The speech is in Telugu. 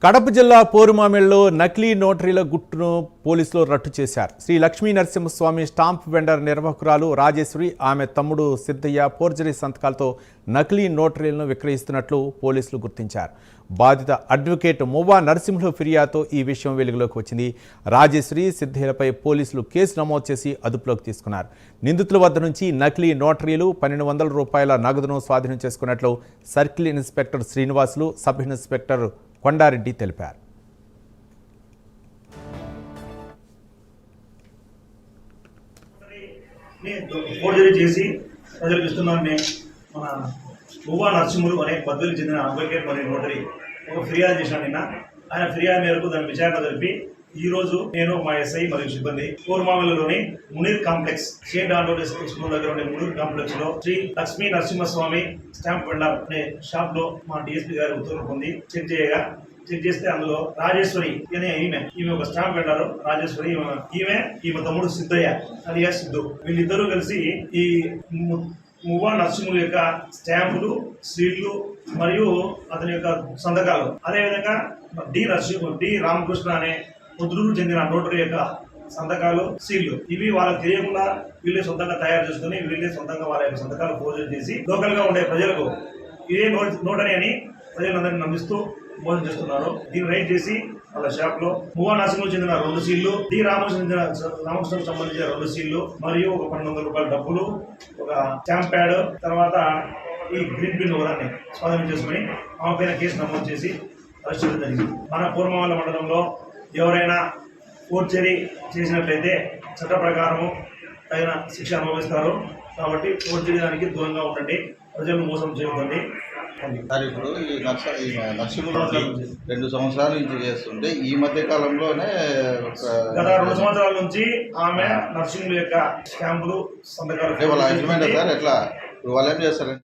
కడప జిల్లా పోరుమామిడిలో నకిలీ నోటరీల గుట్టును పోలీసులు రట్టు చేశారు. శ్రీ లక్ష్మీ నరసింహస్వామి స్టాంప్ వెండర్ నిర్వాహకురాలు రాజేశ్వరి, ఆమె తమ్ముడు సిద్ధయ్య ఫోర్జరీ సంతకాలతో నకిలీ నోటరీలను విక్రయిస్తున్నట్లు పోలీసులు గుర్తించారు. బాధిత అడ్వకేట్ మువ్వా నరసింహులు ఫిర్యాదుతో ఈ విషయం వెలుగులోకి వచ్చింది. రాజేశ్వరి, సిద్ధయ్యలపై పోలీసులు కేసు నమోదు చేసి అదుపులోకి తీసుకున్నారు. నిందితుల వద్ద నుంచి నకిలీ నోటరీలు, 1200 రూపాయల నగదును స్వాధీనం చేసుకున్నట్లు circle inspector Srinivasulu, sub inspector Kondareddy తెలిపారు. ఫోర్జరీ చేసి ప్రజలకు ఇస్తున్నారని మన మువ్వా నరసింహులు అనే బద్వేలుకు చెందిన అడ్వకేట్ మరియు నోటరీ ఒక ఫిర్యాదు చేశాను. నిన్న ఆయన ఫిర్యాదు మేరకు దాని విచారణ జరిపి ఈ రోజు నేను మా ఎస్ఐ మరియు సిబ్బంది పోరుమామిడిలోని Munir complex state Andhra Pradesh school దగ్గర ఉండే మునీర్ కాంప్లెక్స్ లో శ్రీ లక్ష్మీ నరసింహస్వామి స్టాంప్ వెండర్ అనే షాప్ లో మా డిఎస్పీ గారి ఉత్తర్వులు పొంది చెక్ చేస్తే అందులో రాజేశ్వరి అనే ఈమె ఒక స్టాంప్ వెండర్. రాజేశ్వరి ఈమె తమ్ముడు సిద్ధయ్య అలియా సిద్ధు, వీళ్ళిద్దరూ కలిసి ఈ మువ్వా నరసింహుల యొక్క స్టాంపులు, సీట్లు మరియు అతని యొక్క సంతకాలు, అదేవిధంగా డి రామకృష్ణ అనే ముద్దులకు చెందిన నోటరీ యొక్క సంతకాలు, సీళ్లు, ఇవి వాళ్ళకి తెలియకుండా వీళ్ళే సొంతంగా తయారు చేసుకుని వీళ్ళే సొంతంగా వాళ్ళ యొక్క సంతకాలు ఫోర్జరీ చేసి లోకల్ గా ఉండే ప్రజలకు ఇదే నోటరీ అని ప్రజలందరినీ నమ్మిస్తూ మోసం చేస్తున్నారు. దీన్ని రైడ్ చేసి వాళ్ళ షాప్ లో మువ్వా నరసింహులకు చెందిన 2 సీళ్లు, రామకృష్ణకు సంబంధించిన 2 సీళ్లు మరియు ఒక 1200 రూపాయల డబ్బులు, ఒక స్టాంప్ ప్యాడ్, తర్వాత ఈ గ్రీన్ పిన్ ఒకదాన్ని స్వాధీనం చేసుకుని ఆమె పైన కేసు నమోదు చేసి అరెస్ట్ చేయడం జరిగింది. మన పూర్వమాల మండలంలో ఎవరైనా ఫోర్జరీ చేసినట్లయితే చట్ట ప్రకారము తగిన శిక్ష అనుభవిస్తారు. కాబట్టి ఫోర్జరీ దానికి దూరంగా ఉండండి, ప్రజలను మోసం చేయకండి. ఇప్పుడు ఈ నరసింహులు 2 సంవత్సరాల నుంచి చేస్తుంటే ఈ మధ్య కాలంలోనే గత 2 సంవత్సరాల నుంచి ఆమె నరసింహుల యొక్క స్టాంపులు, సంతకాలు వాళ్ళ యజమాని సార్ ఎట్లా వాళ్ళు ఏం చేస్తారంటే